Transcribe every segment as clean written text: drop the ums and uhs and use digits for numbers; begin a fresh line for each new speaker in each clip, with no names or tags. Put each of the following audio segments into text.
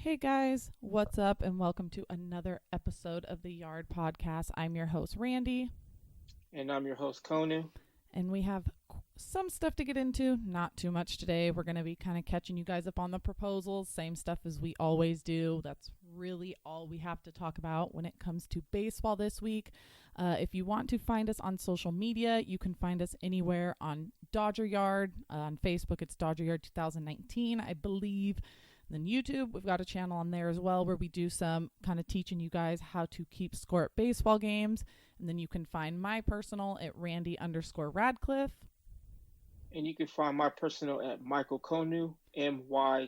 Hey guys, what's up, and welcome to another episode of the Yard Podcast. I'm your host, Randy,
And I'm your host, Konu.
and we have some stuff to get into. Not too much today. We're going to be kind of catching you guys up on the proposals, same stuff as we always do. That's really all we have to talk about when it comes to baseball this week. If you want to find us on social media, you can find us anywhere on Dodger Yard. On Facebook, it's Dodger Yard 2019, I believe. Then YouTube, we've got a channel on there as well where we do some kind of teaching you guys how to keep score at baseball games. And then you can find my personal at Randy_Radcliffe.
And you can find my personal at Michael Konu, MyKalKonu.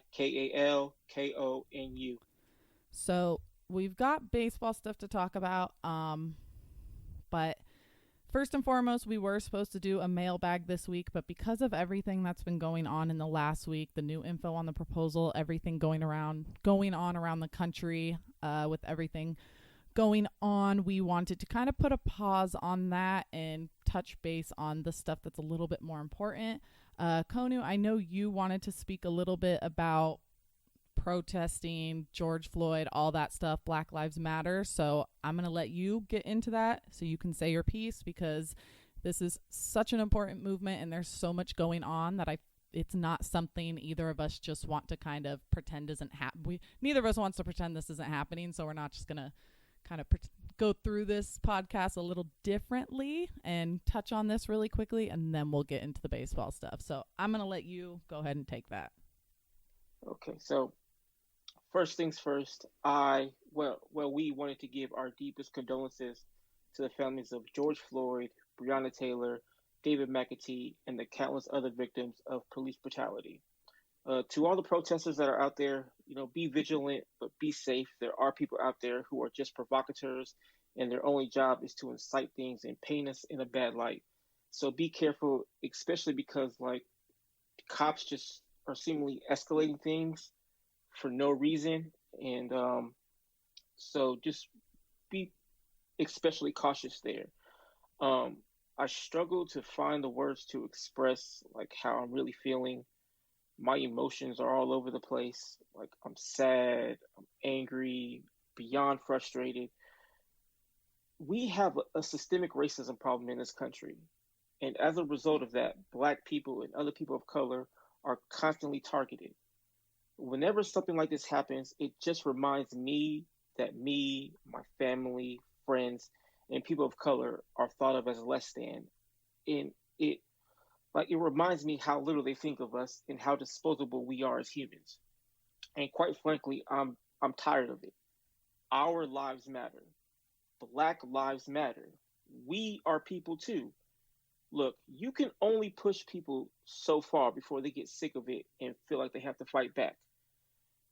So we've got baseball stuff to talk about. But first and foremost, we were supposed to do a mailbag this week, but because of everything that's been going on in the last week, the new info on the proposal, everything going on around the country, with everything going on, we wanted to kind of put a pause on that and touch base on the stuff that's a little bit more important. Konu, I know you wanted to speak a little bit about protesting, George Floyd, all that stuff, Black Lives Matter. So I'm going to let you get into that so you can say your piece, because this is such an important movement and there's so much going on that it's not something either of us just want to kind of pretend isn't happening. Neither of us wants to pretend this isn't happening, so we're not just going to kind of go through this podcast a little differently and touch on this really quickly, and then we'll get into the baseball stuff. So I'm going to let you go ahead and take that.
Okay, so first things first, we wanted to give our deepest condolences to the families of George Floyd, Breonna Taylor, David McAtee, and the countless other victims of police brutality. To all the protesters that are out there, be vigilant, but be safe. There are people out there who are just provocateurs, and their only job is to incite things and paint us in a bad light. So be careful, especially because cops just are seemingly escalating things for no reason, and so just be especially cautious there. Um, I struggle to find the words to express how I'm really feeling. My emotions are all over the place. I'm sad, I'm angry, beyond frustrated. We have a systemic racism problem in this country. And as a result of that, Black people and other people of color are constantly targeted. Whenever something like this happens, it just reminds me that me, my family, friends, and people of color are thought of as less than. And it reminds me how little they think of us and how disposable we are as humans. And quite frankly, I'm tired of it. Our lives matter. Black lives matter. We are people too. Look, you can only push people so far before they get sick of it and feel like they have to fight back.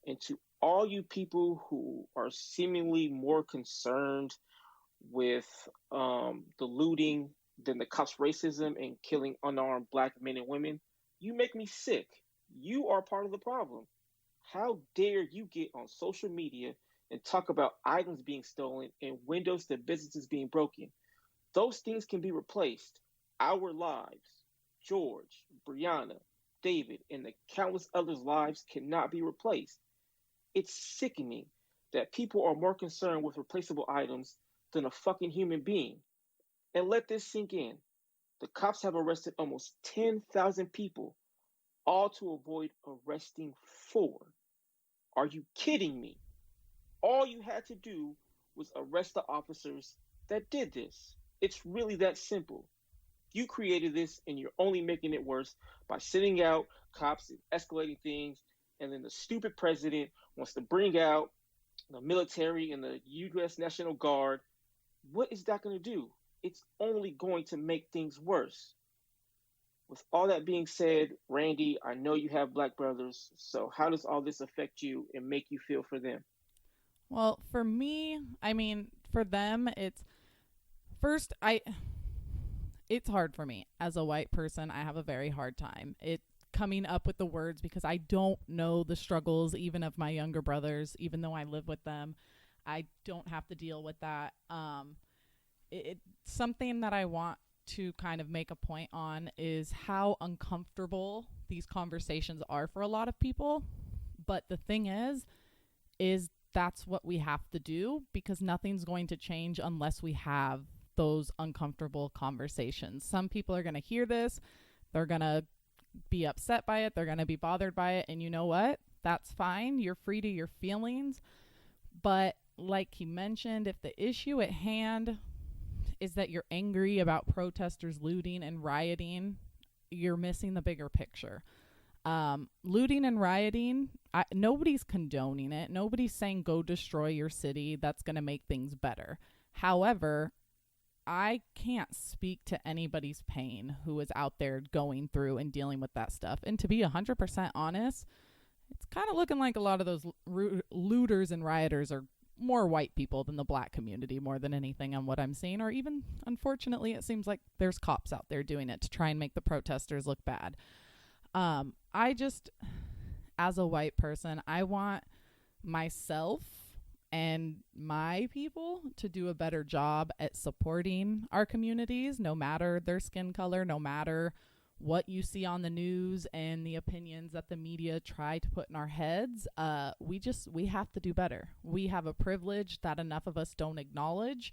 And to all you people who are seemingly more concerned with the looting than the cops' racism and killing unarmed Black men and women, you make me sick. You are part of the problem. How dare you get on social media and talk about items being stolen and windows to businesses being broken? Those things can be replaced. Our lives, George, Brianna, David, and the countless others' lives cannot be replaced. It's sickening that people are more concerned with replaceable items than a fucking human being. And let this sink in. The cops have arrested almost 10,000 people, all to avoid arresting 4. Are you kidding me? All you had to do was arrest the officers that did this. It's really that simple. You created this and you're only making it worse by sending out cops and escalating things. And then the stupid president wants to bring out the military and the U.S. National Guard. What is that going to do? It's only going to make things worse. With all that being said, Randy, I know you have Black brothers. So how does all this affect you and make you feel for them?
Well, for me, I mean, for them, first, it's hard for me as a white person. I have a very hard time coming up with the words because I don't know the struggles even of my younger brothers, even though I live with them. I don't have to deal with that. It's something that I want to kind of make a point on is how uncomfortable these conversations are for a lot of people. But the thing is, is that's what we have to do, because nothing's going to change unless we have those uncomfortable conversations. Some people are going to hear this, they're going to be upset by it, they're going to be bothered by it, and you know what? That's fine. You're free to your feelings. But like he mentioned, if the issue at hand is that you're angry about protesters looting and rioting, you're missing the bigger picture. Looting and rioting, nobody's condoning it. Nobody's saying go destroy your city. That's going to make things better. However, I can't speak to anybody's pain who is out there going through and dealing with that stuff. And to be 100% honest, it's kind of looking like a lot of those looters and rioters are more white people than the black community, more than anything, on what I'm seeing. Or even, unfortunately, it seems like there's cops out there doing it to try and make the protesters look bad. I just, as a white person, I want myself and my people to do a better job at supporting our communities, no matter their skin color, no matter what you see on the news and the opinions that the media try to put in our heads. We have to do better. We have a privilege that enough of us don't acknowledge.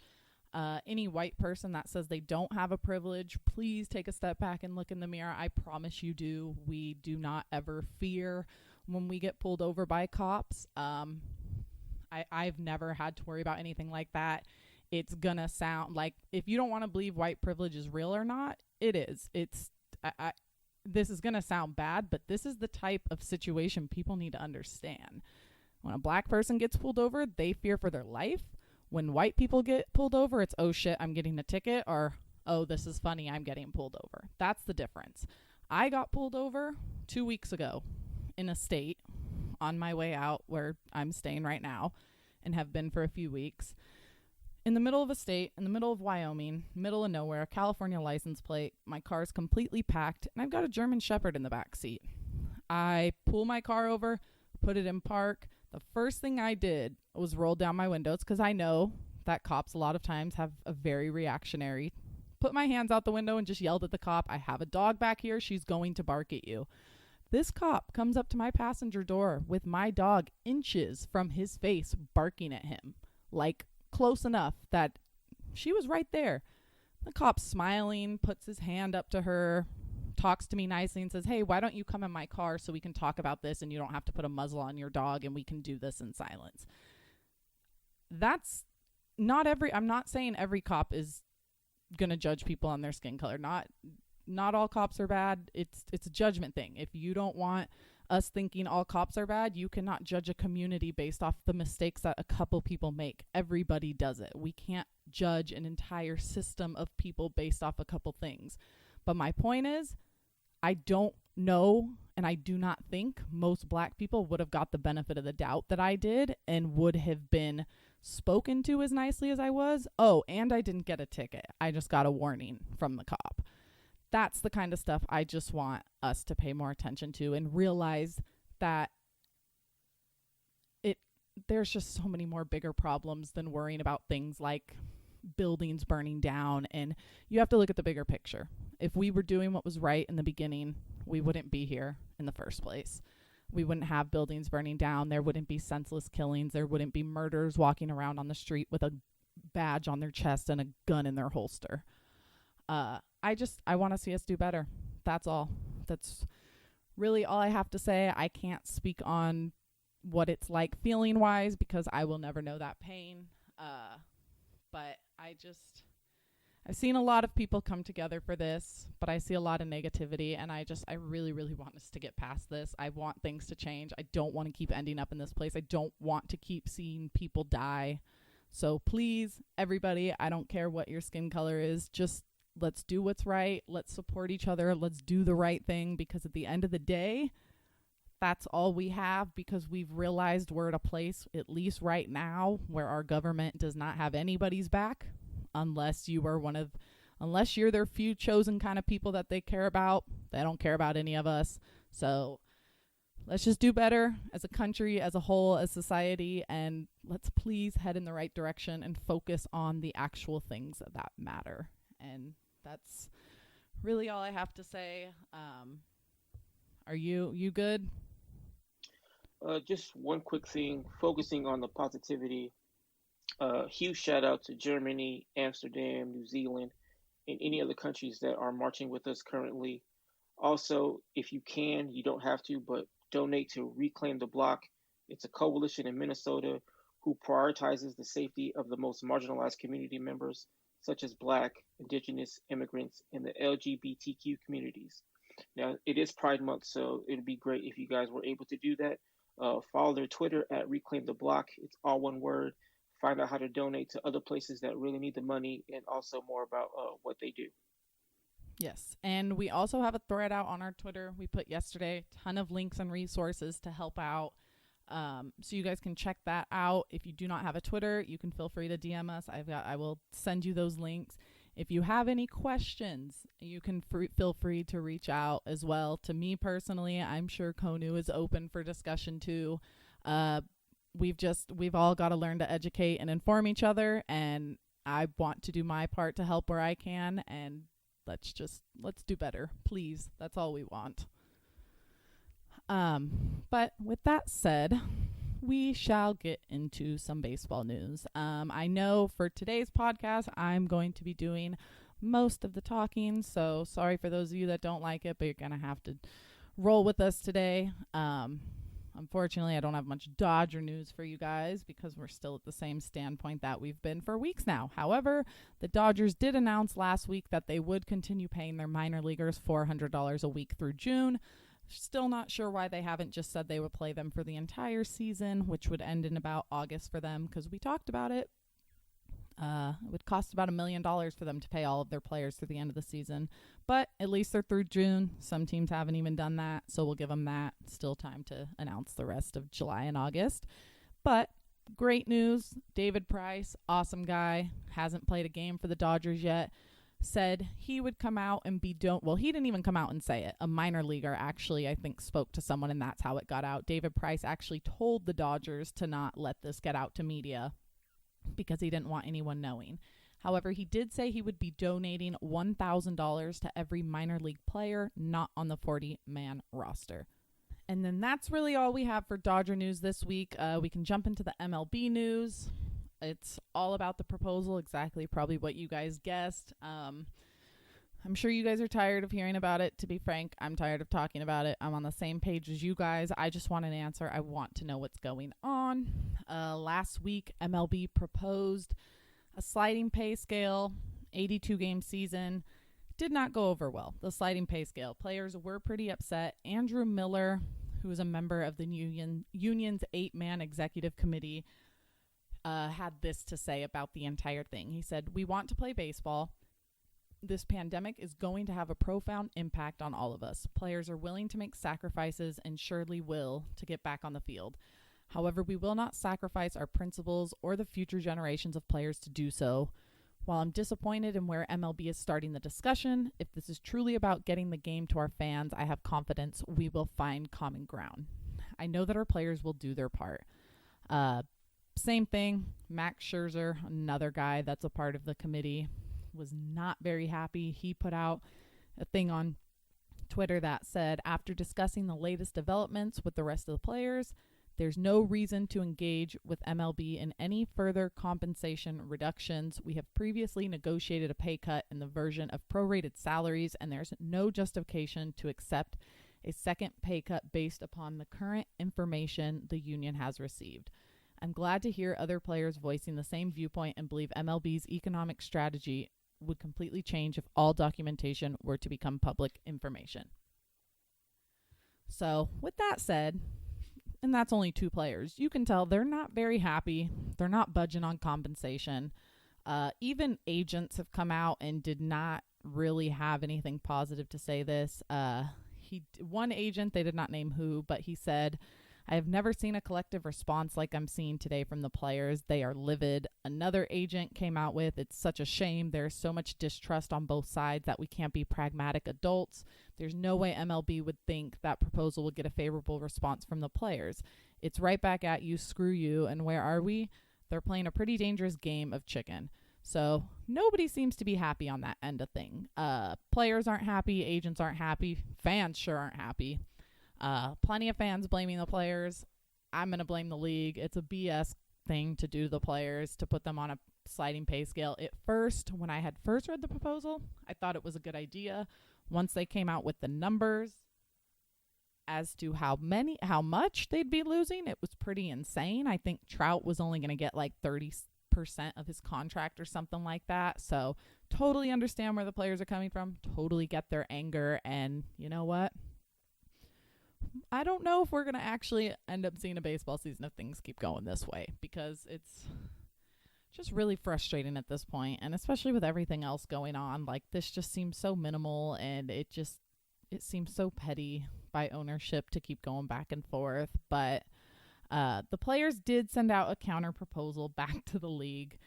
Any white person that says they don't have a privilege, please take a step back and look in the mirror. I promise you do. We do not ever fear when we get pulled over by cops. I've never had to worry about anything like that. It's gonna sound like, if you don't want to believe white privilege is real or not, it is. This is gonna sound bad, but this is the type of situation people need to understand. When a black person gets pulled over, they fear for their life. When white people get pulled over, it's, oh shit, I'm getting a ticket, or, oh, this is funny, I'm getting pulled over. That's the difference. I got pulled over 2 weeks ago in a state on my way out where I'm staying right now and have been for a few weeks. In the middle of a state, in the middle of Wyoming, middle of nowhere, California license plate, my car's completely packed, and I've got a German Shepherd in the back seat. I pull my car over, put it in park. The first thing I did was roll down my windows, because I know that cops a lot of times have a very reactionary, put my hands out the window and just yelled at the cop, I have a dog back here, she's going to bark at you. This cop comes up to my passenger door with my dog inches from his face, barking at him, like close enough that she was right there. The cop's smiling, puts his hand up to her, talks to me nicely and says, hey, why don't you come in my car so we can talk about this and you don't have to put a muzzle on your dog and we can do this in silence. That's not I'm not saying every cop is going to judge people on their skin color. Not all cops are bad. It's a judgment thing. If you don't want us thinking all cops are bad, you cannot judge a community based off the mistakes that a couple people make. Everybody does it. We can't judge an entire system of people based off a couple things. But my point is, I don't know, and I do not think most black people would have got the benefit of the doubt that I did and would have been spoken to as nicely as I was. Oh, and I didn't get a ticket. I just got a warning from the cop. That's the kind of stuff I just want us to pay more attention to and realize that there's just so many more bigger problems than worrying about things like buildings burning down. And you have to look at the bigger picture. If we were doing what was right in the beginning, we wouldn't be here in the first place. We wouldn't have buildings burning down. There wouldn't be senseless killings. There wouldn't be murderers walking around on the street with a badge on their chest and a gun in their holster. I want to see us do better. That's all. That's really all I have to say. I can't speak on what it's like feeling wise because I will never know that pain. But I've seen a lot of people come together for this, but I see a lot of negativity, and I really, really want us to get past this. I want things to change. I don't want to keep ending up in this place. I don't want to keep seeing people die. So please, everybody, I don't care what your skin color is, just let's do what's right. Let's support each other. Let's do the right thing, because at the end of the day, that's all we have, because we've realized we're at a place, at least right now, where our government does not have anybody's back unless you're their few chosen kind of people that they care about. They don't care about any of us. So let's just do better as a country, as a whole, as society, and let's please head in the right direction and focus on the actual things that matter. And that's really all I have to say. Are you good?
Just one quick thing, focusing on the positivity. Huge shout out to Germany, Amsterdam, New Zealand, and any other countries that are marching with us currently. Also, if you can, you don't have to, but donate to Reclaim the Block. It's a coalition in Minnesota who prioritizes the safety of the most marginalized community members, such as Black, Indigenous, immigrants, and the LGBTQ communities. Now, it is Pride Month, so it'd be great if you guys were able to do that. Follow their Twitter at Reclaim the Block. It's all one word. Find out how to donate to other places that really need the money and also more about what they do.
Yes. And we also have a thread out on our Twitter. We put yesterday a ton of links and resources to help out. So you guys can check that out. If you do not have a Twitter, you can feel free to DM us. I will send you those links. If you have any questions, you can feel free to reach out as well to me personally. I'm sure Konu is open for discussion too. We've all got to learn to educate and inform each other, and I want to do my part to help where I can, and let's do better, please. That's all we want. But with that said, we shall get into some baseball news. I know for today's podcast, I'm going to be doing most of the talking, so sorry for those of you that don't like it, but you're going to have to roll with us today. Unfortunately, I don't have much Dodger news for you guys because we're still at the same standpoint that we've been for weeks now. However, the Dodgers did announce last week that they would continue paying their minor leaguers $400 a week through June. Still not sure why they haven't just said they would play them for the entire season, which would end in about August for them, because we talked about it. It would cost about $1 million for them to pay all of their players through the end of the season. But at least they're through June. Some teams haven't even done that, so we'll give them that. Still time to announce the rest of July and August. But great news. David Price, awesome guy, hasn't played a game for the Dodgers yet. Said he would come out and he didn't even come out and say it. A minor leaguer actually, I think, spoke to someone, and that's how it got out. David Price actually told the Dodgers to not let this get out to media because he didn't want anyone knowing. However, he did say he would be donating $1,000 to every minor league player not on the 40-man roster. And then that's really all we have for Dodger news this week. We can jump into the MLB news. It's all about the proposal, exactly probably what you guys guessed. I'm sure you guys are tired of hearing about it. To be frank, I'm tired of talking about it. I'm on the same page as you guys. I just want an answer. I want to know what's going on. Last week, MLB proposed a sliding pay scale, 82-game season. Did not go over well, the sliding pay scale. Players were pretty upset. Andrew Miller, who is a member of the union's 8-man executive committee, had this to say about the entire thing. He said, "We want to play baseball. This pandemic is going to have a profound impact on all of us. Players are willing to make sacrifices and surely will to get back on the field. However, we will not sacrifice our principles or the future generations of players to do so. While I'm disappointed in where MLB is starting the discussion, if this is truly about getting the game to our fans, I have confidence we will find common ground. I know that our players will do their part." Same thing, Max Scherzer, another guy that's a part of the committee, was not very happy. He put out a thing on Twitter that said, "After discussing the latest developments with the rest of the players, there's no reason to engage with MLB in any further compensation reductions. We have previously negotiated a pay cut in the version of prorated salaries, and there's no justification to accept a second pay cut based upon the current information the union has received. I'm glad to hear other players voicing the same viewpoint and believe MLB's economic strategy would completely change if all documentation were to become public information." So, with that said, and that's only 2 players, you can tell they're not very happy. They're not budging on compensation. Even agents have come out and did not really have anything positive to say this. One agent, they did not name who, but he said, "I have never seen a collective response like I'm seeing today from the players. They are livid." Another agent came out with, "It's such a shame. There's so much distrust on both sides that we can't be pragmatic adults. There's no way MLB would think that proposal would get a favorable response from the players. It's right back at you, screw you, and where are we? They're playing a pretty dangerous game of chicken." So nobody seems to be happy on that end of thing. Players aren't happy, agents aren't happy, fans sure aren't happy. Plenty of fans blaming the players. I'm going to blame the league. It's a BS thing to do to the players, to put them on a sliding pay scale. At first, when I had first read the proposal, I thought it was a good idea. Once they came out with the numbers as to how much they'd be losing, it was pretty insane. I think Trout was only going to get like 30% of his contract or something like that. So totally understand where the players are coming from, totally get their anger. And you know what? I don't know if we're going to actually end up seeing a baseball season if things keep going this way, because it's just really frustrating at this point. And especially with everything else going on, like this just seems so minimal, and it seems so petty by ownership to keep going back and forth. But the players did send out a counter proposal back to the league.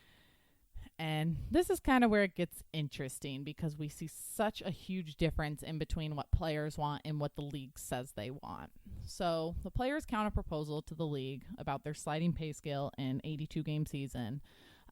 And this is kind of where it gets interesting, because we see such a huge difference in between what players want and what the league says they want. So the players' counter proposal to the league about their sliding pay scale in 82-game season.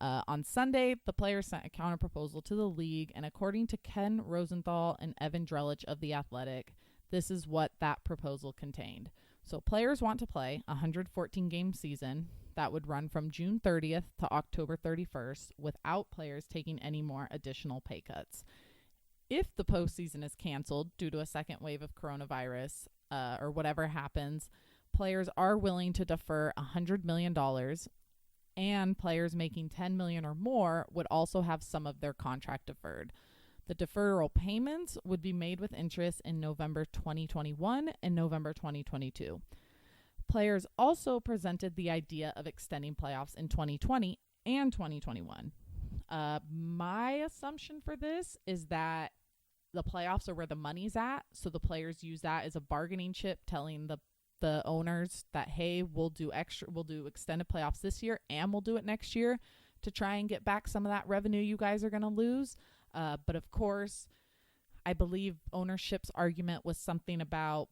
On Sunday, the players sent a counter proposal to the league, and according to Ken Rosenthal and Evan Drellich of The Athletic, this is what that proposal contained. So players want to play a 114-game season that would run from June 30th to October 31st without players taking any more additional pay cuts. If the postseason is canceled due to a second wave of coronavirus or whatever happens, players are willing to defer $100 million, and players making $10 million or more would also have some of their contract deferred. The deferral payments would be made with interest in November 2021 and November 2022. Players also presented the idea of extending playoffs in 2020 and 2021. My assumption for this is that the playoffs are where the money's at, so the players use that as a bargaining chip, telling the owners that, hey, we'll do extended playoffs this year and we'll do it next year to try and get back some of that revenue you guys are going to lose. But of course, I believe ownership's argument was something about,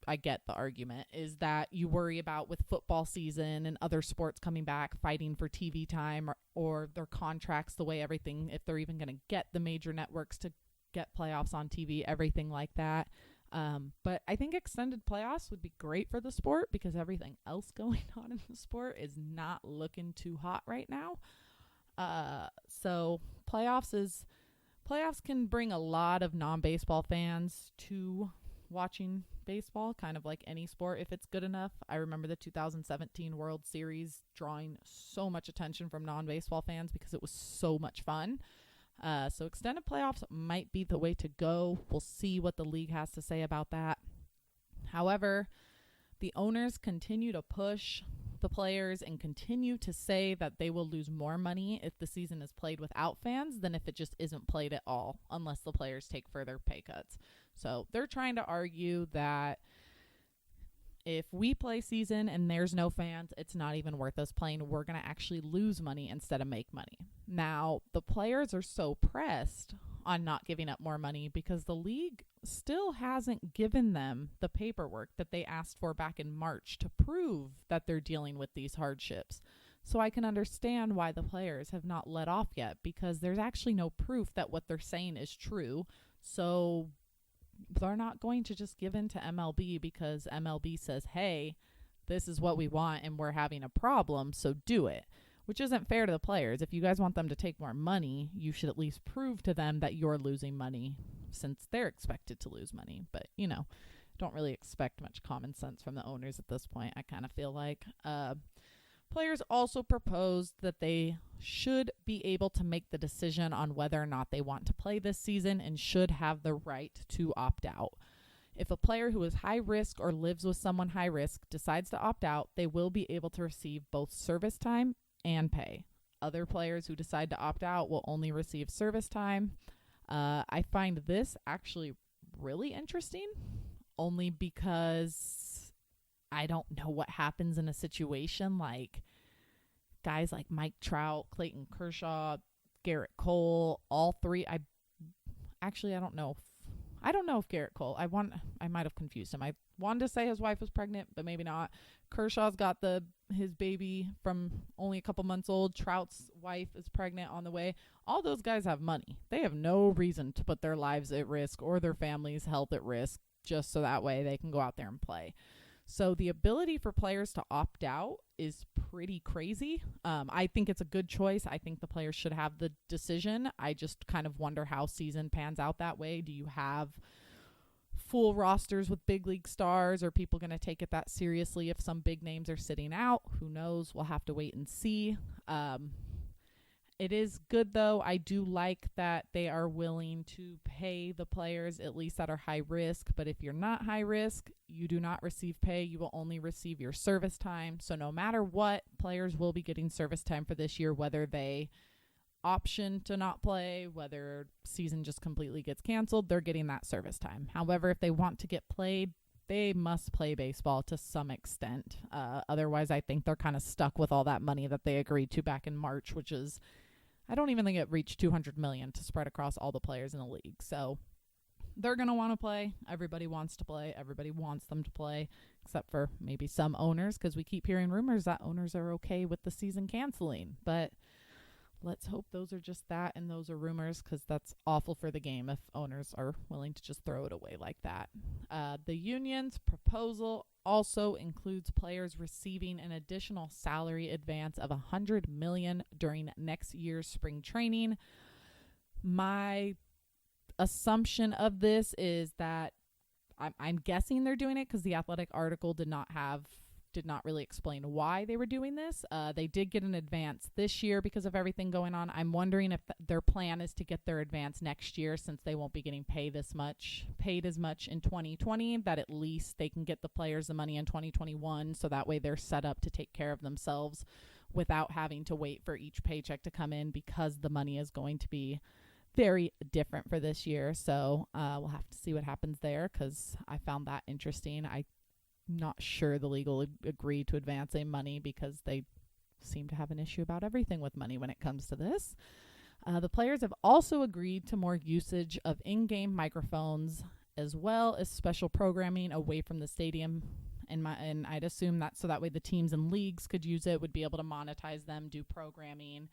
I get the argument, is that you worry about with football season and other sports coming back, fighting for TV time or their contracts, the way everything, if they're even going to get the major networks to get playoffs on TV, everything like that. But I think extended playoffs would be great for the sport, because everything else going on in the sport is not looking too hot right now. So playoffs can bring a lot of non-baseball fans to watching baseball, kind of like any sport, if it's good enough. I remember the 2017 World Series drawing so much attention from non-baseball fans because it was so much fun. So extended playoffs might be the way to go. We'll see what the league has to say about that. However, the owners continue to push the players and continue to say that they will lose more money if the season is played without fans than if it just isn't played at all, unless the players take further pay cuts. So they're trying to argue that if we play season and there's no fans, it's not even worth us playing. We're going to actually lose money instead of make money. Now, the players are so pressed on not giving up more money because the league still hasn't given them the paperwork that they asked for back in March to prove that they're dealing with these hardships. So I can understand why the players have not let off yet, because there's actually no proof that what they're saying is true. So they're not going to just give in to MLB because MLB says, hey, this is what we want and we're having a problem, so do it. Which isn't fair to the players. If you guys want them to take more money, you should at least prove to them that you're losing money, since they're expected to lose money. But, don't really expect much common sense from the owners at this point, I kind of feel like. Players also proposed that they should be able to make the decision on whether or not they want to play this season and should have the right to opt out. If a player who is high risk or lives with someone high risk decides to opt out, they will be able to receive both service time and pay. Other players who decide to opt out will only receive service time. I find this actually really interesting, only because I don't know what happens in a situation like guys like Mike Trout, Clayton Kershaw, Garrett Cole, all three. I don't know if Garrett Cole, I might have confused him. I wanted to say his wife was pregnant, but maybe not. Kershaw's got his baby from only a couple months old. Trout's wife is pregnant on the way. All those guys have money. They have no reason to put their lives at risk or their family's health at risk just so that way they can go out there and play. So the ability for players to opt out is pretty crazy. I think it's a good choice. I think the players should have the decision. I just kind of wonder how season pans out that way. Do you have full rosters with big league stars? Are people going to take it that seriously if some big names are sitting out? Who knows? We'll have to wait and see. It is good, though. I do like that they are willing to pay the players, at least that are high risk. But if you're not high risk, you do not receive pay. You will only receive your service time. So no matter what, players will be getting service time for this year, whether they option to not play, whether season just completely gets canceled, they're getting that service time. However, if they want to get played, they must play baseball to some extent. Otherwise, I think they're kind of stuck with all that money that they agreed to back in March, which is, I don't even think it reached $200 million to spread across all the players in the league. So they're going to want to play. Everybody wants to play. Everybody wants them to play, except for maybe some owners, because we keep hearing rumors that owners are okay with the season canceling. But let's hope those are just that and those are rumors, because that's awful for the game if owners are willing to just throw it away like that. The union's proposal also includes players receiving an additional salary advance of $100 million during next year's spring training. My assumption of this is that I'm guessing they're doing it because the Athletic article did not really explain why they were doing this. They did get an advance this year because of everything going on. I'm wondering if their plan is to get their advance next year, since they won't be getting paid as much in 2020, that at least they can get the players the money in 2021, so that way they're set up to take care of themselves without having to wait for each paycheck to come in, because the money is going to be very different for this year. So we'll have to see what happens there, because I found that interesting. I'm not sure the league will agree to advancing money, because they seem to have an issue about everything with money when it comes to this. The players have also agreed to more usage of in-game microphones, as well as special programming away from the stadium. And I'd assume that so that way the teams and leagues could use it, would be able to monetize them, do programming,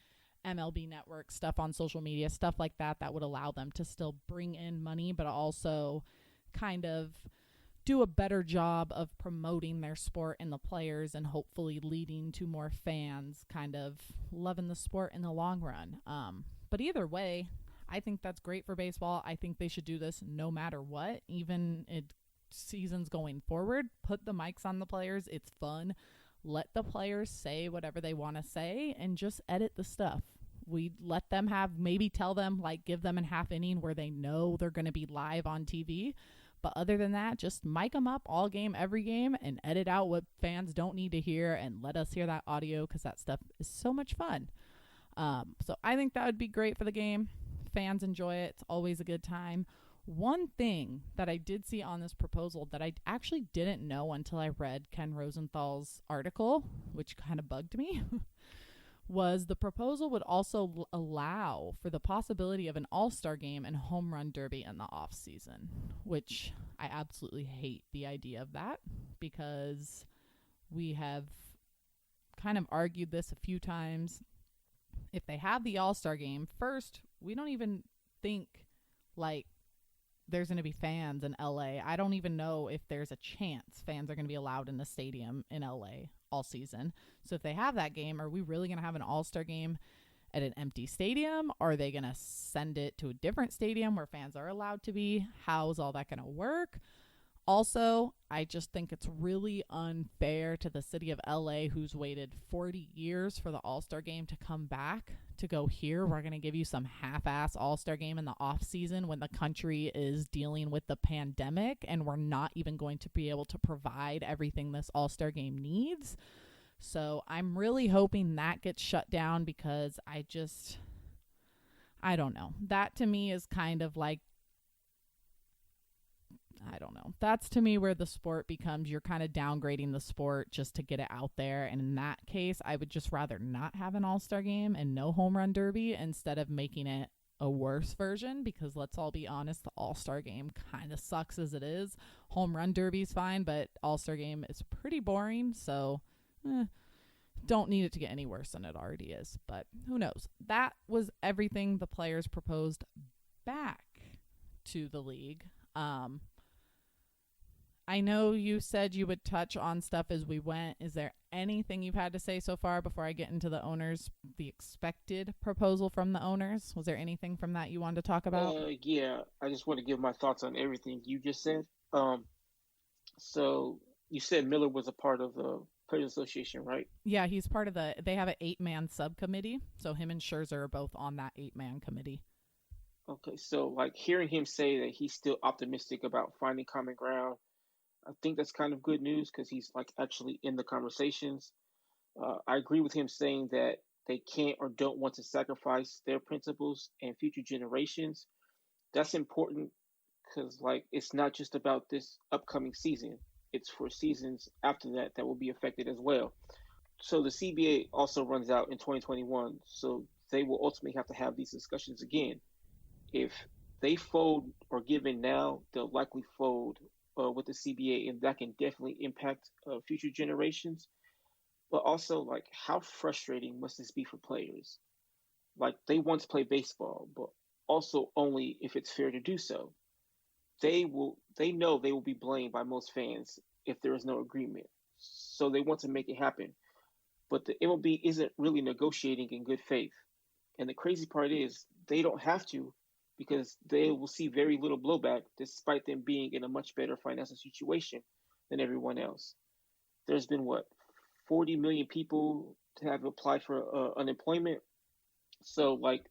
MLB Network stuff on social media, stuff like that, that would allow them to still bring in money, but also kind of do a better job of promoting their sport and the players, and hopefully leading to more fans kind of loving the sport in the long run. But either way, I think that's great for baseball. I think they should do this no matter what, even in seasons going forward. Put the mics on the players. It's fun. Let the players say whatever they want to say and just edit the stuff. We let them have, maybe tell them, like, give them a half inning where they know they're going to be live on TV. But other than that, just mic them up all game, every game, and edit out what fans don't need to hear, and let us hear that audio, because that stuff is so much fun. So I think that would be great for the game. Fans enjoy it. It's always a good time. One thing that I did see on this proposal that I actually didn't know until I read Ken Rosenthal's article, which kind of bugged me, was the proposal would also allow for the possibility of an all-star game and home run derby in the off season, which I absolutely hate the idea of that, because we have kind of argued this a few times. If they have the all-star game, first, we don't even think like there's going to be fans in LA. I don't even know if there's a chance fans are going to be allowed in the stadium in LA all season. So if they have that game, are we really going to have an all-star game at an empty stadium? Are they going to send it to a different stadium where fans are allowed to be? How's all that going to work? Also, I just think it's really unfair to the city of LA, who's waited 40 years for the all-star game to come back, to go here. We're going to give you some half-ass all-star game in the off season when the country is dealing with the pandemic, and we're not even going to be able to provide everything this all-star game needs. So I'm really hoping that gets shut down, because I don't know. That to me is kind of like, I don't know. That's to me where the sport becomes, you're kind of downgrading the sport just to get it out there. And in that case, I would just rather not have an all-star game and no home run derby, instead of making it a worse version, because let's all be honest, the all-star game kind of sucks as it is. Home run derby's fine, but all-star game is pretty boring. So don't need it to get any worse than it already is. But who knows? That was everything the players proposed back to the league. I know you said you would touch on stuff as we went. Is there anything you've had to say so far before I get into the owners, the expected proposal from the owners? Was there anything from that you wanted to talk about?
Yeah, I just want to give my thoughts on everything you just said. Um, so you said Miller was a part of the Players Association, right?
Yeah, he's part of they have an 8-man subcommittee. So him and Scherzer are both on that 8-man committee.
Okay, so like hearing him say that he's still optimistic about finding common ground, I think that's kind of good news because he's like actually in the conversations. I agree with him saying that they can't or don't want to sacrifice their principles and future generations. That's important because like it's not just about this upcoming season. It's for seasons after that that will be affected as well. So the CBA also runs out in 2021. So they will ultimately have to have these discussions again. If they fold or give in now, they'll likely fold with the CBA, and that can definitely impact future generations. But also, like, how frustrating must this be for players? Like, they want to play baseball, but also only if it's fair to do so. They know they will be blamed by most fans if there is no agreement. So they want to make it happen. But the MLB isn't really negotiating in good faith. And the crazy part is they don't have to because they will see very little blowback despite them being in a much better financial situation than everyone else. There's been what 40 million people to have applied for unemployment. So like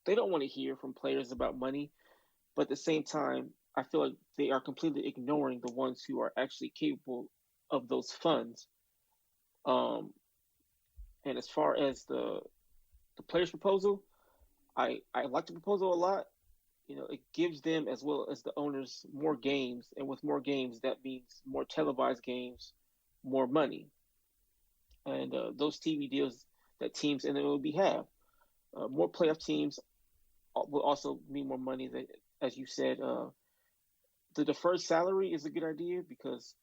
they don't want to hear from players about money, but at the same time, I feel like they are completely ignoring the ones who are actually capable of those funds. Um, and as far as the players' proposal, I like the proposal a lot. You know, it gives them as well as the owners more games, and with more games, that means more televised games, more money, and those TV deals that teams in the MLB have. More playoff teams will also mean more money. That, as you said, the deferred salary is a good idea because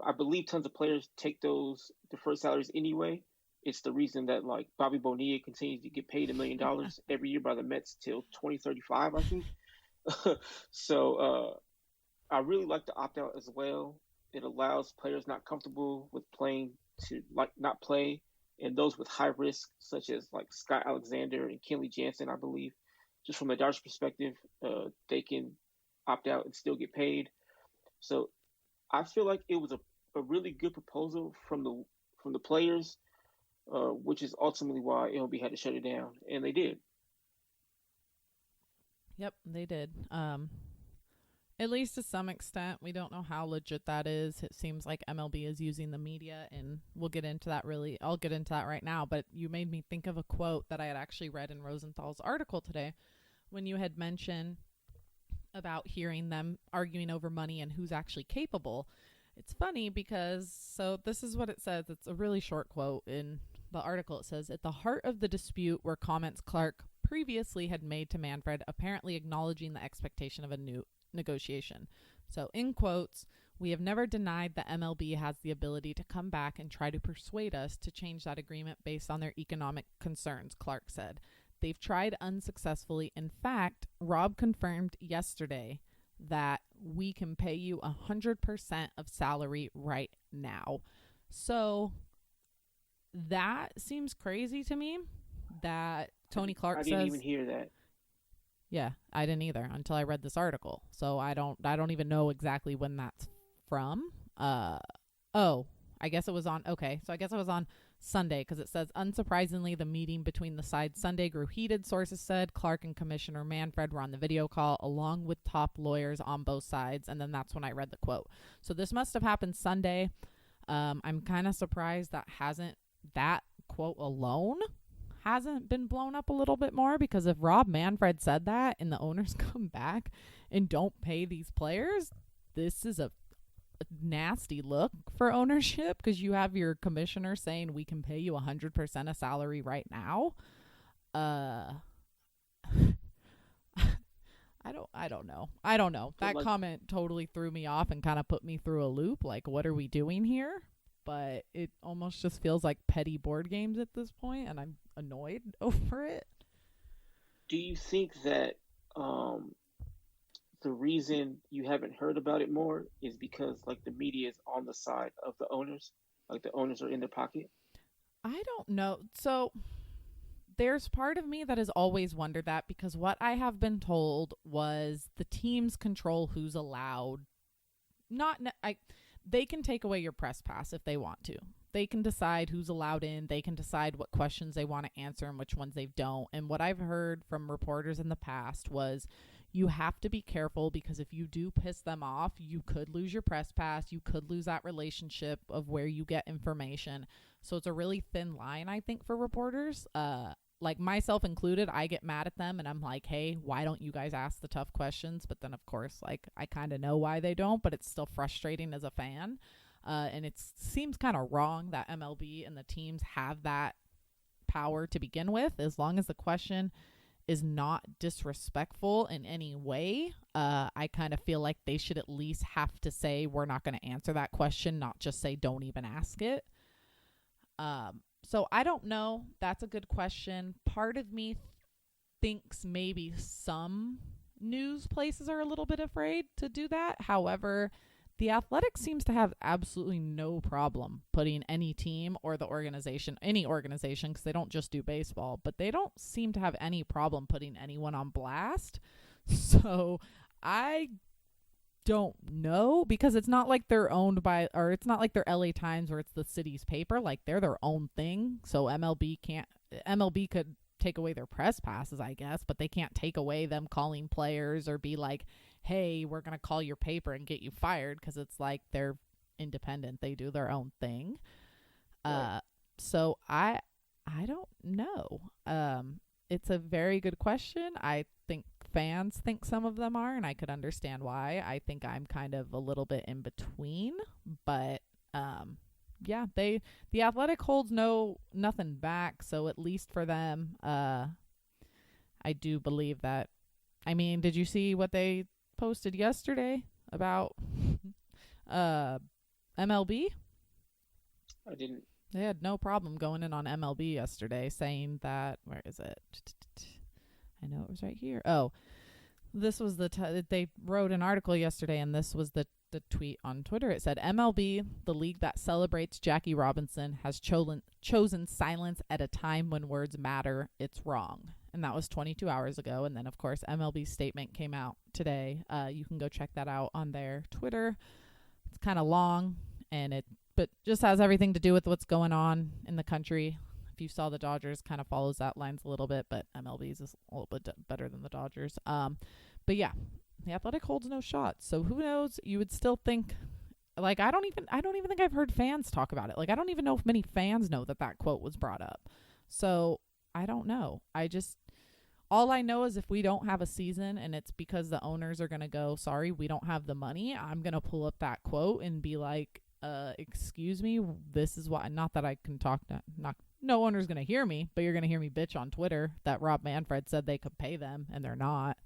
I believe tons of players take those deferred salaries anyway. It's the reason that like Bobby Bonilla continues to get paid $1 million every year by the Mets till 2035, I think. So I really like the opt out as well. It allows players not comfortable with playing to like not play, and those with high risk, such as like Scott Alexander and Kenley Jansen, I believe. Just from a Dodgers perspective, they can opt out and still get paid. So I feel like it was a really good proposal from the players, which is ultimately why MLB had to shut it down, and they did.
Yep, they did. At least to some extent, we don't know how legit that is. It seems like MLB is using the media, and we'll get into that really. I'll get into that right now. But you made me think of a quote that I had actually read in Rosenthal's article today when you had mentioned about hearing them arguing over money and who's actually capable. It's funny because, so this is what it says. It's a really short quote in the article. It says, at the heart of the dispute were comments Clark previously had made to Manfred, apparently acknowledging the expectation of a new negotiation. So, in quotes, we have never denied that MLB has the ability to come back and try to persuade us to change that agreement based on their economic concerns, Clark said. They've tried unsuccessfully. In fact, Rob confirmed yesterday that we can pay you 100% of salary right now. So that seems crazy to me that Tony Clark
I
says.
didn't even hear that.
Yeah, I didn't either until I read this article. So I don't even know exactly when that's from. Oh, I guess it was on so I guess it was on Sunday because it says unsurprisingly the meeting between the sides Sunday grew heated, sources said. Clark and Commissioner Manfred were on the video call along with top lawyers on both sides, and then that's when I read the quote. So this must have happened Sunday. I'm kind of surprised that quote alone hasn't been blown up a little bit more, because if Rob Manfred said that and the owners come back and don't pay these players, this is a nasty look for ownership, because you have your commissioner saying we can pay you 100% of salary right now. I don't know.
But
That
like,
comment totally threw me off and kind of put me through a loop. Like, what are we doing here? But it almost just feels like petty board games at this point, and I'm annoyed over it.
do you think that um, the reason you haven't heard about it more is because like the media is on the side of the owners, like the owners are in their pocket.
I don't know. So there's part of me that has always wondered that because what I have been told was the teams control who's allowed. Not I They can take away your press pass if they want to. They can decide who's allowed in. They can decide what questions they want to answer and which ones they don't. And what I've heard from reporters in the past was you have to be careful because if you do piss them off, you could lose your press pass. You could lose that relationship of where you get information. So it's a really thin line, I think, for reporters. Like myself included, I get mad at them and I'm like, hey, why don't you guys ask the tough questions? But then, of course, like I kind of know why they don't, but it's still frustrating as a fan. And it seems kind of wrong that MLB and the teams have that power to begin with, as long as the question is not disrespectful in any way. I kind of feel like they should at least have to say, we're not going to answer that question, not just say, don't even ask it. So I don't know. That's a good question. Part of me thinks maybe some news places are a little bit afraid to do that. However, the Athletic seems to have absolutely no problem putting any team or the organization, any organization, because they don't just do baseball, but they don't seem to have any problem putting anyone on blast. So I don't know because it's not like they're owned by, or it's not like they're LA Times where it's the city's paper. Like they're their own thing. So MLB could take away their press passes, I guess, but they can't take away them calling players or be like, hey, we're going to call your paper and get you fired, because it's like they're independent. They do their own thing.
Right.
So I don't know. It's a very good question. I think fans think some of them are, and I could understand why. I think I'm kind of a little bit in between, but yeah, the Athletic holds nothing back, so at least for them, I do believe that. I mean, did you see what they posted yesterday about uh MLB?
I didn't.
They had no problem going in on MLB yesterday, saying that, where is it? I know it was right here. Oh, this was they wrote an article yesterday, and this was the tweet on Twitter. It said, MLB, the league that celebrates Jackie Robinson, has chosen silence at a time when words matter. It's wrong. And that was 22 hours ago. And then, of course, MLB's statement came out today. You can go check that out on their Twitter. It's kind of long, but just has everything to do with what's going on in the country. If you saw the Dodgers, kind of follows that lines a little bit, but MLB's is a little bit better than the Dodgers. But yeah, the Athletic holds no shot. So who knows? You would still think, like, I don't even think I've heard fans talk about it. Like, I don't even know if many fans know that quote was brought up. So I don't know. All I know is if we don't have a season and it's because the owners are going to go, sorry, we don't have the money, I'm going to pull up that quote and be like, excuse me, this is why. Not that I can talk, no owner's going to hear me, but you're going to hear me bitch on Twitter that Rob Manfred said they could pay them and they're not.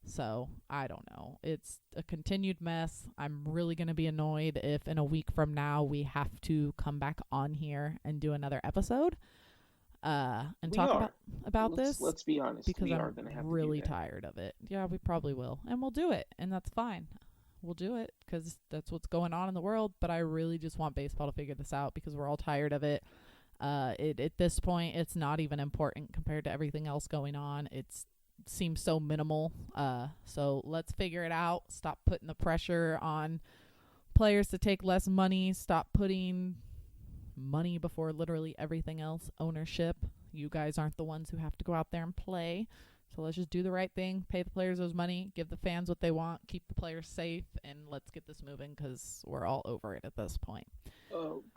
So I don't know. It's a continued mess. I'm really going to be annoyed if in a week from now we have to come back on here and do another episode and
We
talk
are.
about this,
Let's be honest.
because
We are
I'm
going to have to do
really
that.
tired of it. Yeah, we probably will. And we'll do it. And that's fine. We'll do it because that's what's going on in the world. But I really just want baseball to figure this out because we're all tired of it. At this point, it's not even important compared to everything else going on. It seems so minimal. So let's figure it out. Stop putting the pressure on players to take less money. Stop putting money before literally everything else. Ownership. You guys aren't the ones who have to go out there and play. So let's just do the right thing, pay the players those money, give the fans what they want, keep the players safe, and let's get this moving because we're all over it at this point.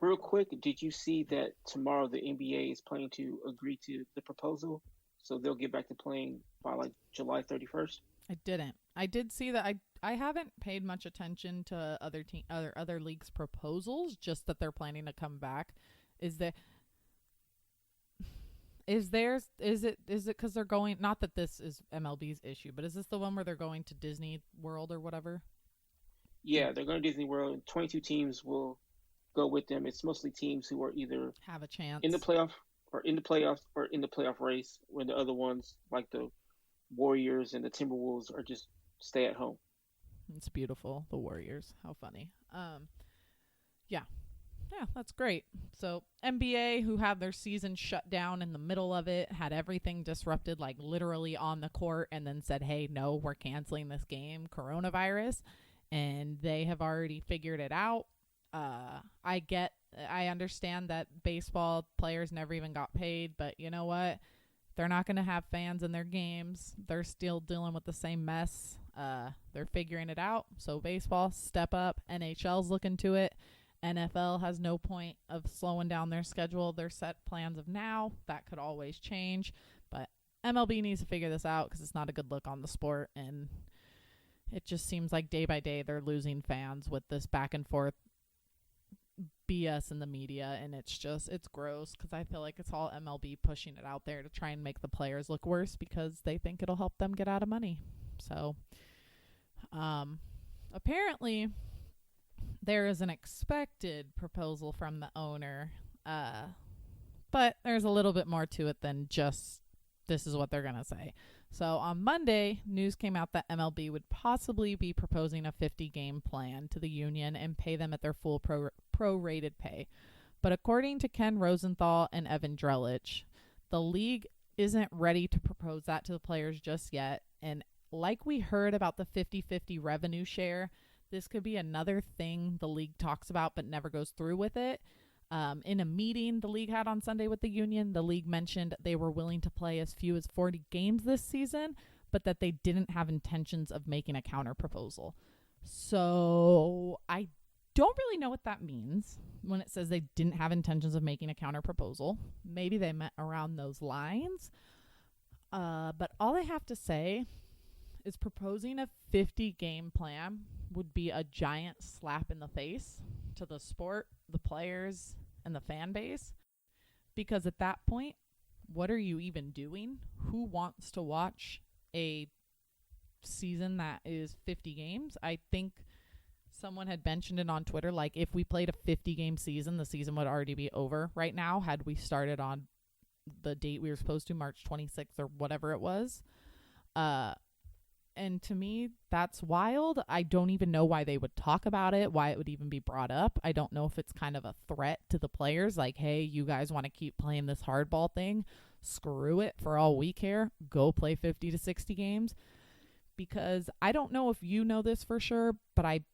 Real quick, did you see that tomorrow the NBA is planning to agree to the proposal? So they'll get back to playing by like July 31st.
I didn't. I did see that. I haven't paid much attention to other leagues' proposals. Just that they're planning to come back. Is there? Is it because they're going, not that this is MLB's issue, but is this the one where they're going to Disney World or whatever to
Yeah, they're going to Disney World. 22 teams will go with them. It's mostly teams who are either
have a
in the
chance?
playoff or in the playoff race, when the other ones like the Warriors and the Timberwolves are just stay at home.
It's beautiful. The Warriors. How funny. Yeah. Yeah, that's great. So NBA, who had their season shut down in the middle of it, had everything disrupted, like literally on the court, and then said, hey, no, we're canceling this game, coronavirus. And they have already figured it out. I understand that baseball players never even got paid, but you know what? They're not going to have fans in their games. They're still dealing with the same mess. They're figuring it out. So baseball, step up. NHL's looking to it. NFL has no point of slowing down their schedule. Their set plans of now. That could always change. But MLB needs to figure this out because it's not a good look on the sport. And it just seems like day by day they're losing fans with this back and forth BS in the media, and it's gross because I feel like it's all MLB pushing it out there to try and make the players look worse because they think it'll help them get out of money. So apparently there is an expected proposal from the owner, but there's a little bit more to it than just this is what they're going to say. So on Monday, news came out that MLB would possibly be proposing a 50-game plan to the union and pay them at their full prorated pay. But according to Ken Rosenthal and Evan Drellich, the league isn't ready to propose that to the players just yet. And like we heard about the 50-50 revenue share, this could be another thing the league talks about but never goes through with it. In a meeting the league had on Sunday with the union, the league mentioned they were willing to play as few as 40 games this season, but that they didn't have intentions of making a counter proposal. So I don't really know what that means when it says they didn't have intentions of making a counter proposal. Maybe they meant around those lines. But all they have to say is proposing a 50-game plan would be a giant slap in the face to the sport, the players, and the fan base. Because at that point, what are you even doing? Who wants to watch a season that is 50 games? I think someone had mentioned it on Twitter, like if we played a 50-game season, the season would already be over right now had we started on the date we were supposed to, March 26th or whatever it was. And to me, that's wild. I don't even know why they would talk about it, why it would even be brought up. I don't know if it's kind of a threat to the players, like, hey, you guys want to keep playing this hardball thing? Screw it for all we care. Go play 50 to 60 games. Because I don't know if you know this for sure, but I'm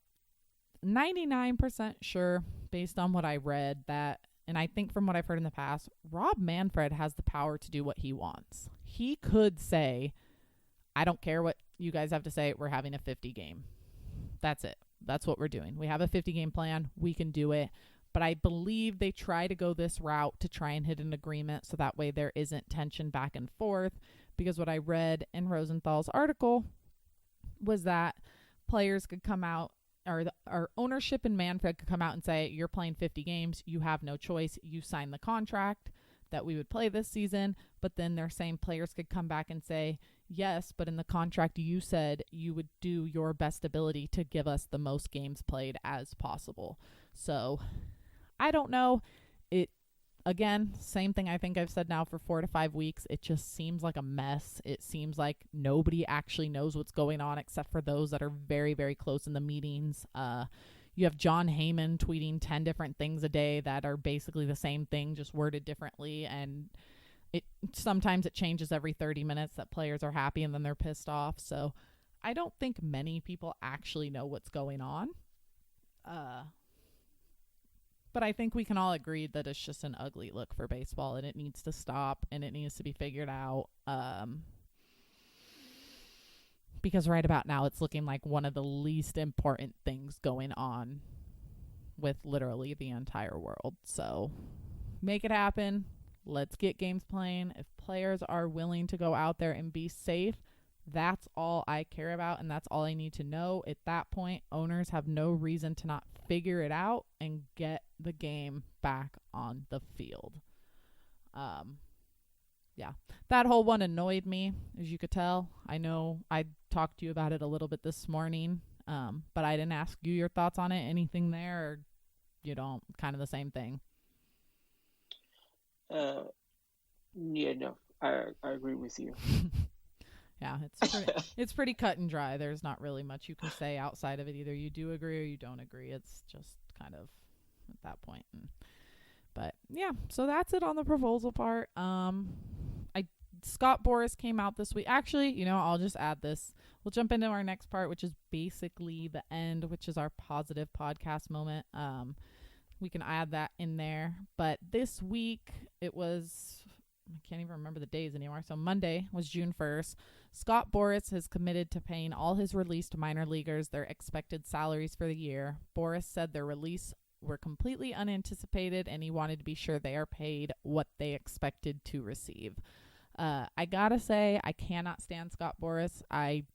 99% sure, based on what I read, that, and I think from what I've heard in the past, Rob Manfred has the power to do what he wants. He could say, I don't care what you guys have to say, we're having a 50 game. That's it. That's what we're doing. We have a 50 game plan. We can do it. But I believe they try to go this route to try and hit an agreement so that way there isn't tension back and forth. Because what I read in Rosenthal's article was that players could come out, or our ownership and Manfred could come out and say, you're playing 50 games. You have no choice. You sign the contract that we would play this season. But then their same players could come back and say, yes, but in the contract you said you would do your best ability to give us the most games played as possible. So I don't know. It, again, same thing I think I've said now for 4 to 5 weeks. It just seems like a mess. It seems like nobody actually knows what's going on except for those that are very, very close in the meetings. You have John Heyman tweeting 10 different things a day that are basically the same thing, just worded differently. And sometimes it changes every 30 minutes that players are happy and then they're pissed off. So I don't think many people actually know what's going on. But I think we can all agree that it's just an ugly look for baseball and it needs to stop and it needs to be figured out. Because right about now it's looking like one of the least important things going on with literally the entire world. So make it happen. Let's get games playing. If players are willing to go out there and be safe, that's all I care about, and that's all I need to know. At that point, owners have no reason to not figure it out and get the game back on the field. Yeah, that whole one annoyed me, as you could tell. I know I talked to you about it a little bit this morning, but I didn't ask you your thoughts on it. Anything there, or you don't? Kind of the same thing.
Yeah, no, I agree with you.
Yeah, it's pretty cut and dry. There's not really much you can say outside of it. Either you do agree or you don't agree. It's just kind of at that point. But yeah, so that's it on the proposal part. I Scott Boras came out this week. Actually, I'll just add this. We'll jump into our next part, which is basically the end, which is our positive podcast moment. We can add that in there. But this week it was, I can't even remember the days anymore. So Monday was June 1st. Scott Boras has committed to paying all his released minor leaguers their expected salaries for the year. Boras said their release were completely unanticipated, and he wanted to be sure they are paid what they expected to receive. I gotta say, I cannot stand Scott Boras. I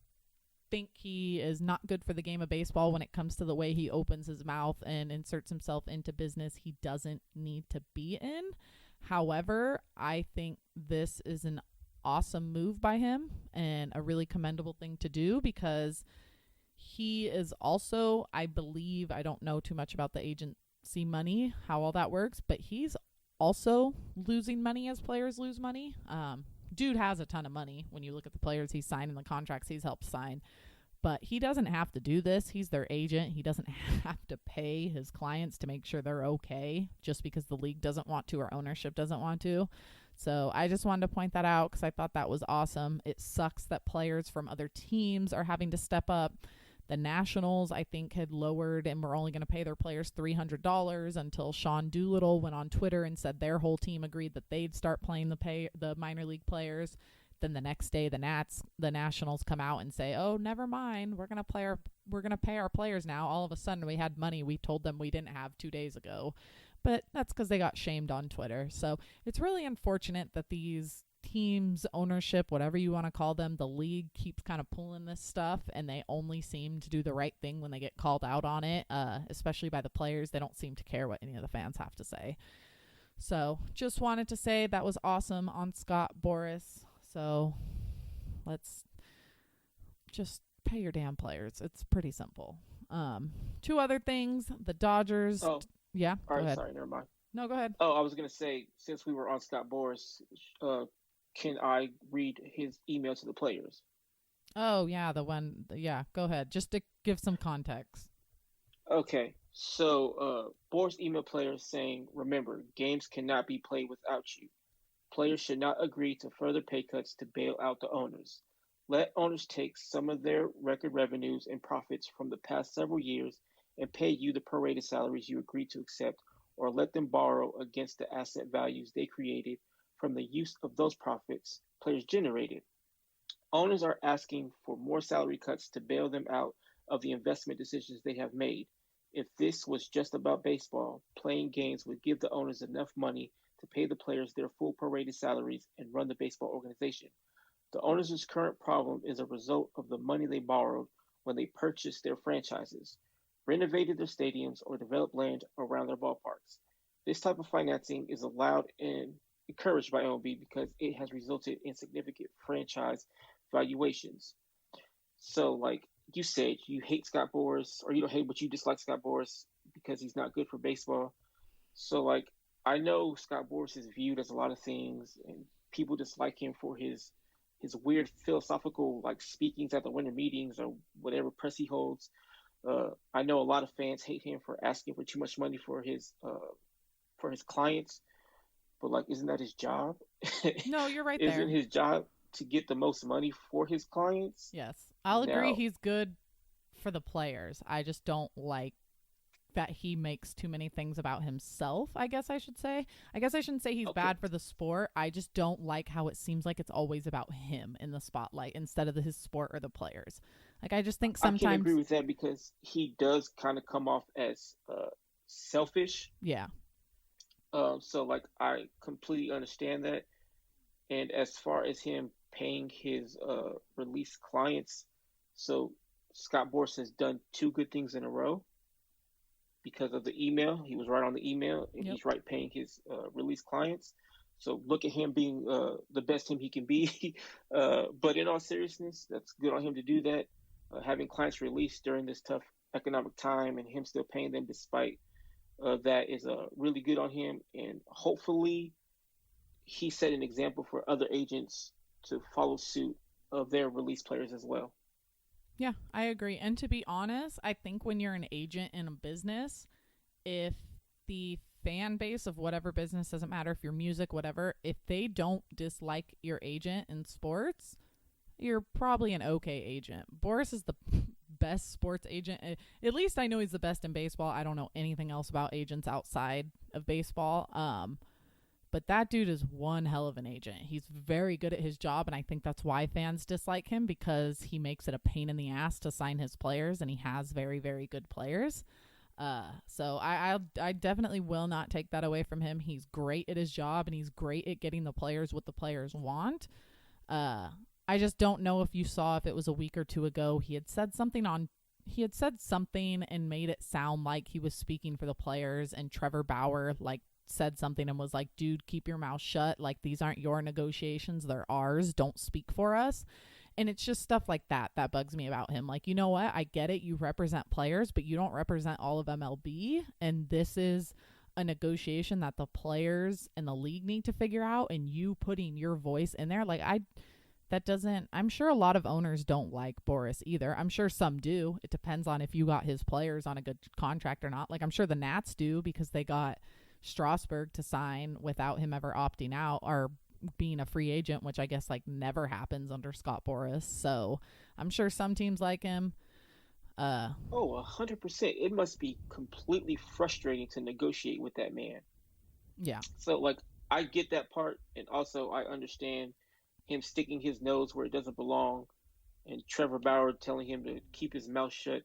think he is not good for the game of baseball when it comes to the way he opens his mouth and inserts himself into business he doesn't need to be in. However, I think this is an awesome move by him and a really commendable thing to do, because he is also, I believe, I don't know too much about the agency money, how all that works, but he's also losing money as players lose money. Dude has a ton of money when you look at the players he's signed and the contracts he's helped sign. But he doesn't have to do this. He's their agent. He doesn't have to pay his clients to make sure they're okay just because the league doesn't want to or ownership doesn't want to. So I just wanted to point that out because I thought that was awesome. It sucks that players from other teams are having to step up. The Nationals, I think, had lowered and were only going to pay their players $300 until Sean Doolittle went on Twitter and said their whole team agreed that they'd start paying the minor league players. Then the next day, the Nationals come out and say, "Oh, never mind, we're gonna pay our players now." All of a sudden, we had money we told them we didn't have 2 days ago, but that's because they got shamed on Twitter. So it's really unfortunate that these teams, ownership, whatever you want to call them, the league keeps kind of pulling this stuff, and they only seem to do the right thing when they get called out on it, especially by the players. They don't seem to care what any of the fans have to say. So just wanted to say that was awesome on Scott Boras. So let's just pay your damn players. It's pretty simple. Two other things. The Dodgers.
Oh,
Yeah,
all
go
right.
ahead.
Sorry, never mind.
No, go ahead.
Oh, I was gonna say, since we were on Scott Boras, can I read his email to the players?
Oh, yeah, the one. Yeah, go ahead. Just to give some context.
Okay. So, Boras email players saying, "Remember, games cannot be played without you. Players should not agree to further pay cuts to bail out the owners. Let owners take some of their record revenues and profits from the past several years and pay you the prorated salaries you agreed to accept, or let them borrow against the asset values they created from the use of those profits players generated. Owners are asking for more salary cuts to bail them out of the investment decisions they have made. If this was just about baseball, playing games would give the owners enough money to pay the players their full prorated salaries and run the baseball organization. The owners' current problem is a result of the money they borrowed when they purchased their franchises, renovated their stadiums, or developed land around their ballparks. This type of financing is allowed and encouraged by MLB because it has resulted in significant franchise valuations." So, like you said, you hate Scott Boras, or you don't hate, but you dislike Scott Boras because he's not good for baseball. So, like, I know Scott Boras is viewed as a lot of things, and people dislike him for his weird philosophical like speakings at the winter meetings or whatever press he holds. I know a lot of fans hate him for asking for too much money for his clients, but like, isn't that his job?
No, you're right
Isn't
there.
his job to get the most money for his clients?
Yes. I'll agree
Now,
he's good for the players. I just don't like that he makes too many things about himself, I guess I should say. I guess I shouldn't say he's
okay,
bad for the sport. I just don't like how it seems like it's always about him in the spotlight instead of his sport or the players. Like, I just think
I can agree
sometimes,
with that because he does kind of come off as selfish.
yeah.
So like, I completely understand that. And as far as him paying his release clients, so Scott Boras has done two good things in a row because of the email. He was right on the email, and
Yep.
he's right paying his release clients. So look at him being the best him he can be. But in all seriousness, that's good on him to do that. Having clients released during this tough economic time and him still paying them despite that is really good on him. And hopefully he set an example for other agents to follow suit of their release players as well.
Yeah, I agree. And to be honest, I think when you're an agent in a business, if the fan base of whatever business, doesn't matter if you're music, whatever, if they don't dislike your agent in sports, you're probably an okay agent. Boras is the best sports agent. At least I know he's the best in baseball. I don't know anything else about agents outside of baseball. But that dude is one hell of an agent. He's very good at his job, and I think that's why fans dislike him, because he makes it a pain in the ass to sign his players, and he has very, very good players. So I definitely will not take that away from him. He's great at his job, and he's great at getting the players what the players want. I just don't know if you saw, if it was a week or two ago, he had said something and made it sound like he was speaking for the players, and Trevor Bauer said something and was like, dude, keep your mouth shut. Like, these aren't your negotiations, they're ours. Don't speak for us. And it's just stuff like that bugs me about him. Like, you know what? I get it. You represent players, but you don't represent all of MLB. And this is a negotiation that the players and the league need to figure out. And you putting your voice in there, I'm sure a lot of owners don't like Boras either. I'm sure some do. It depends on if you got his players on a good contract or not. Like, I'm sure the Nats do, because they got Strasburg to sign without him ever opting out or being a free agent, which I guess never happens under Scott Boras. So I'm sure some teams like him.
100%. It must be completely frustrating to negotiate with that man.
Yeah.
So I get that part, and also I understand him sticking his nose where it doesn't belong, and Trevor Bauer telling him to keep his mouth shut.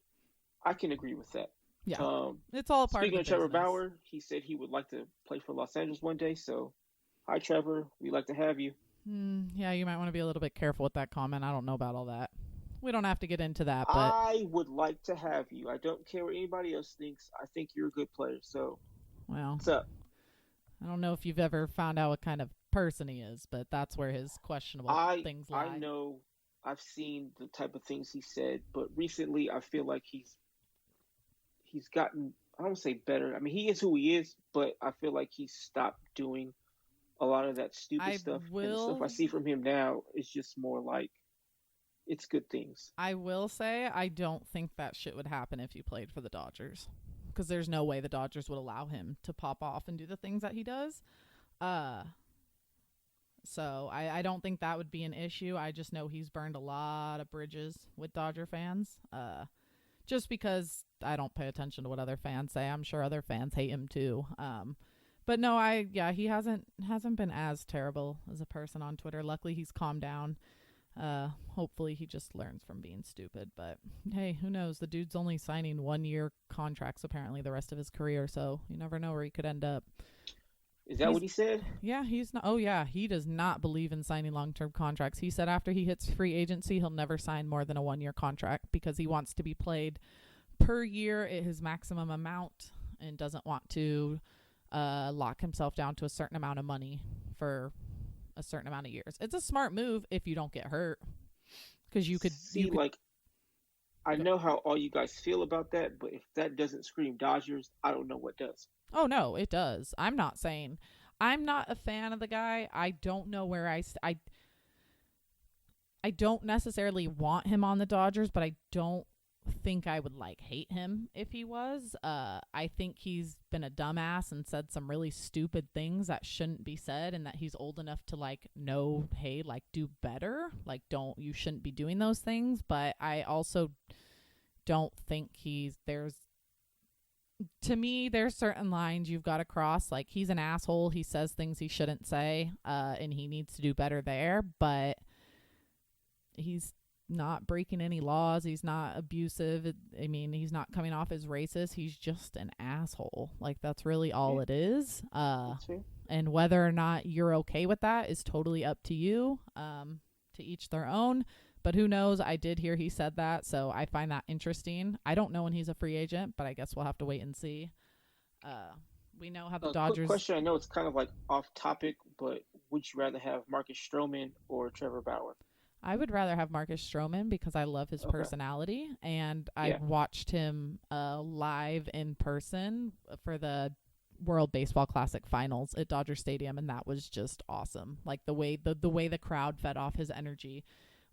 I can agree with that.
Yeah, it's all a part of the
Speaking of Trevor
business.
Bauer, he said he would like to play for Los Angeles one day. So, hi, Trevor. We'd like to have you.
Yeah, you might want to be a little bit careful with that comment. I don't know about all that. We don't have to get into that, but
I would like to have you. I don't care what anybody else thinks. I think you're a good player. So,
well,
what's up?
I don't know if you've ever found out what kind of person he is, but that's where his questionable things lie.
I know. I've seen the type of things he said, but recently I feel like he's gotten, I don't say better. I mean, he is who he is, but I feel like he's stopped doing a lot of that stupid stuff. And the stuff I see from him now is just more like, it's good things.
I will say, I don't think that shit would happen if he played for the Dodgers, because there's no way the Dodgers would allow him to pop off and do the things that he does. So I don't think that would be an issue. I just know he's burned a lot of bridges with Dodger fans. Just because I don't pay attention to what other fans say. I'm sure other fans hate him too. But no, he hasn't been as terrible as a person on Twitter. Luckily, he's calmed down. Hopefully he just learns from being stupid. But hey, who knows? The dude's only signing 1-year contracts apparently the rest of his career, so you never know where he could end up.
Is that what he said?
Yeah, he's not. Oh yeah, he does not believe in signing long-term contracts. He said after he hits free agency, he'll never sign more than a 1-year contract, because he wants to be played per year at his maximum amount and doesn't want to lock himself down to a certain amount of money for a certain amount of years. It's a smart move if you don't get hurt, because you could see,
I know how all you guys feel about that, but if that doesn't scream Dodgers, I don't know what does.
Oh no, it does. I'm not a fan of the guy. I don't know where I don't necessarily want him on the Dodgers, but I don't think I would hate him if he was. I think he's been a dumbass and said some really stupid things that shouldn't be said, and that he's old enough to know, hey, do better. You shouldn't be doing those things. But I also don't think to me, there's certain lines you've got to cross. He's an asshole. He says things he shouldn't say, and he needs to do better there. But he's not breaking any laws. He's not abusive. I mean, he's not coming off as racist. He's just an asshole. That's really all it is. And whether or not you're okay with that is totally up to you. To each their own. But who knows? I did hear he said that, so I find that interesting. I don't know when he's a free agent, but I guess we'll have to wait and see. We know how the Dodgers...
Quick question. I know it's kind of off topic, but would you rather have Marcus Stroman or Trevor Bauer?
I would rather have Marcus Stroman, because I love his personality, and I watched him live in person for the World Baseball Classic finals at Dodger Stadium, and that was just awesome. The way the crowd fed off his energy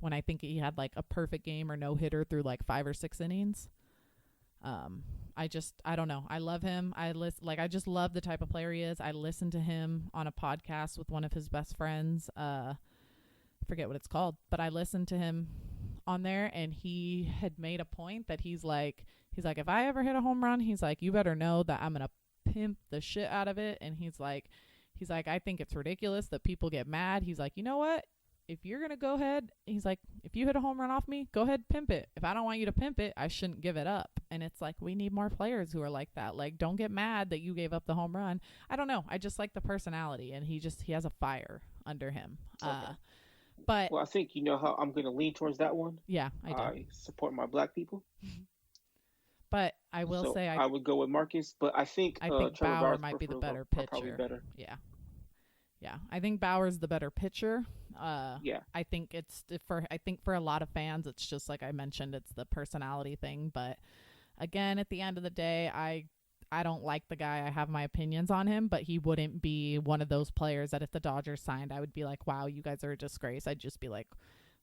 when I think he had like a perfect game or no hitter through like 5 or 6 innings. I don't know. I love him. I just love the type of player he is. I listened to him on a podcast with one of his best friends. Forget what it's called, but I listened to him on there, and he had made a point that he's like, if I ever hit a home run, he's like, you better know that I'm going to pimp the shit out of it. And he's like, I think it's ridiculous that people get mad. He's like, you know what? If you're going to go ahead, he's like, if you hit a home run off me, go ahead, pimp it. If I don't want you to pimp it, I shouldn't give it up. And it's like, we need more players who are like that. Like, don't get mad that you gave up the home run. I don't know. I just like the personality, and he has a fire under him.
Okay.
But
well, I think you know how I'm going to lean towards that one.
Yeah, I do.
I support my black people.
But I will say
I would go with Marcus, but I think
Trevor
Bauer
might be the better pitcher.
Probably better.
Yeah. I think Bauer's the better pitcher.
Yeah.
I think for a lot of fans, it's just like I mentioned, it's the personality thing. But again, at the end of the day, I don't like the guy. I have my opinions on him, but he wouldn't be one of those players that if the Dodgers signed, I would be like, wow, you guys are a disgrace. I'd just be like,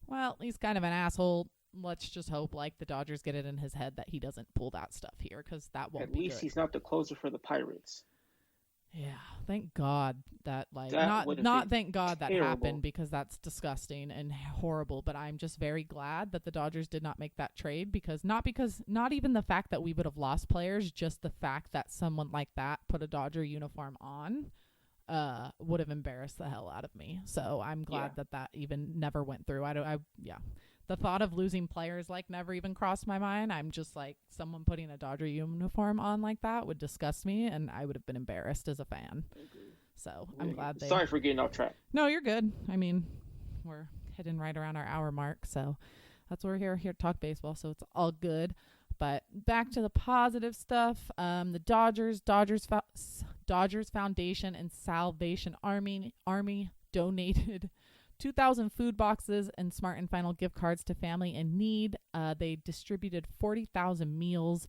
well, he's kind of an asshole. Let's just hope like the Dodgers get it in his head that he doesn't pull that stuff here, because that won't be good. At least
he's not the closer for the Pirates.
Yeah, thank God that thank God that
terrible.
happened, because that's disgusting and horrible. But I'm just very glad that the Dodgers did not make that trade, because not even the fact that we would have lost players, just the fact that someone like that put a Dodger uniform on would have embarrassed the hell out of me. So I'm glad that even never went through. The thought of losing players never even crossed my mind. I'm just like, someone putting a Dodger uniform on like that would disgust me, and I would have been embarrassed as a fan. So I'm glad they...
Sorry for getting off track.
No, you're good. I mean, we're hitting right around our hour mark, so that's why we're here to talk baseball, so it's all good. But back to the positive stuff. The Dodgers Foundation and Salvation Army donated 2,000 food boxes and Smart and Final gift cards to family in need. They distributed 40,000 meals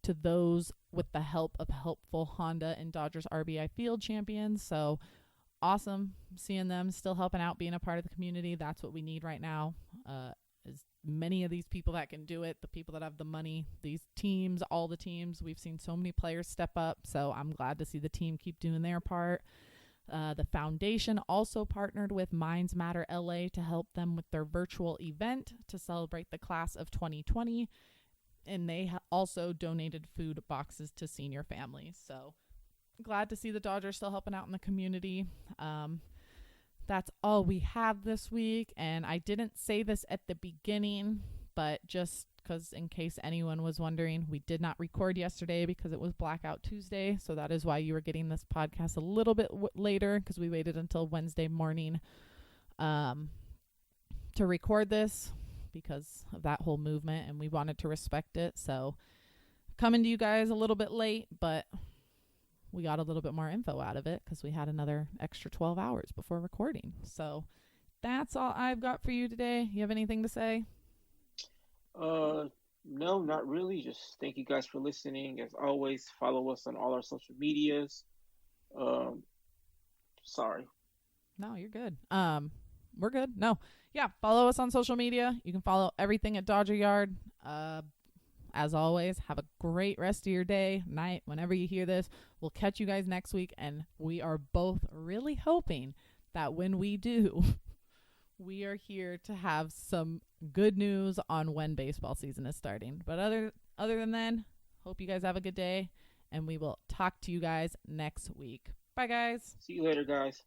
to those with the help of helpful Honda and Dodgers RBI field champions. So awesome seeing them still helping out, being a part of the community. That's what we need right now. As many of these people that can do it, the people that have the money, these teams, all the teams, we've seen so many players step up. So I'm glad to see the team keep doing their part. The foundation also partnered with Minds Matter LA to help them with their virtual event to celebrate the class of 2020. And they also donated food boxes to senior families. So glad to see the Dodgers still helping out in the community. That's all we have this week. And I didn't say this at the beginning, but just because in case anyone was wondering, we did not record yesterday because it was Blackout Tuesday. So that is why you were getting this podcast a little bit later, because we waited until Wednesday morning to record this because of that whole movement, and we wanted to respect it. So coming to you guys a little bit late, but we got a little bit more info out of it because we had another extra 12 hours before recording. So that's all I've got for you today. You have anything to say?
No, not really. Just thank you guys for listening. As always, follow us on all our social medias. Sorry.
No, you're good. We're good. No. Yeah, follow us on social media. You can follow everything at Dodger Yard. As always, have a great rest of your day, night, whenever you hear this. We'll catch you guys next week, and we are both really hoping that when we do, we are here to have some good news on when baseball season is starting. But other than that, hope you guys have a good day, and we will talk to you guys next week. Bye, guys.
See you later, guys.